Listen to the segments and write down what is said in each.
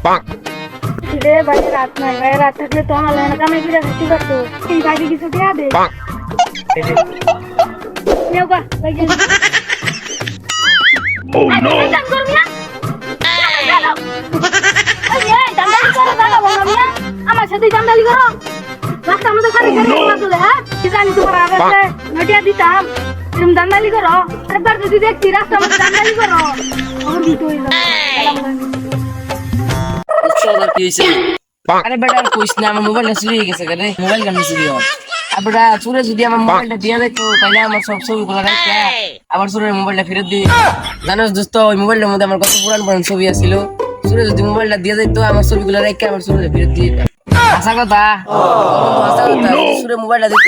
রে ভাই রাত নাই ভাই রাত থাকলে তো আমার না কামে ফিরে আসতে পারতো এই ভাইকে কিছু দেয়া দে নেও গা ভাই গেল ও নো আমার সাথে জামদালি করো রাস্তা আমাদের খালি খালি হ্যাঁ কি জানি তোমার আগে নটিয়া দিতাম তুমি জামদালি করো একবার যদি দেখছি রাস্তা আমাদের জামদালি করো আমার দিতে হইলো কি হইছে আরে বেটা কইছ না আমার মোবাইলটা চুরি হয়ে গেছে রে মোবাইল কেন চুরি হয় আর বেটা চুরে যদি আমার মোবাইলটা দিয়ে দেয় তো তাহলে আমার সব ছবিগুলো রাখা আবার চুরের মোবাইলটা ফেরত দিই জানোস দোস্ত ওই মোবাইলটার মধ্যে আমার কত পুরান পুরান ছবি আছিল চুরে যদি মোবাইলটা দিয়ে দেয় তো আমার ছবিগুলো রাখা আবার চুরে ফেরত দিয়ে আশা কথা চুরে মোবাইলটা দিত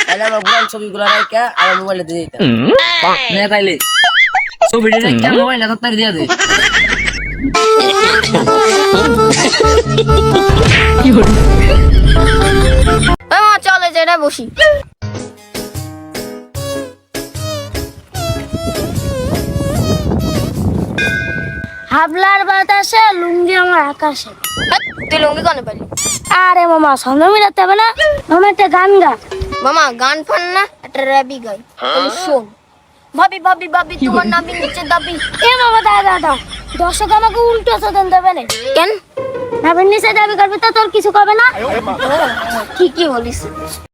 তাহলে আমার পুরান ছবিগুলো রাখা আর মোবাইলটা দিয়ে দিতাম না তাইলে ছবিটা রাখা মোবাইলটা তাড়াতাড়ি দিয়ে দে চলে যেটা বসি হাবলার বাতাসে লুঙ্গি আমার আকাশে তুই লুঙ্গি কোনে পারি আরে মামা সন্ধ্যা মিলাতে হবে না মামা একটা গান গা মামা গান ফান না একটা র্যাবি গাই শোন ভাবি ভাবি ভাবি তোমার নাবি নিচে দাবি এ মামা দাদা দাদা দর্শক আমাকে উল্টো সাধন দেবে না কেন নাবির নিচে দাবি করবি তো তোর কিছু করবে না ঠিকই বলিস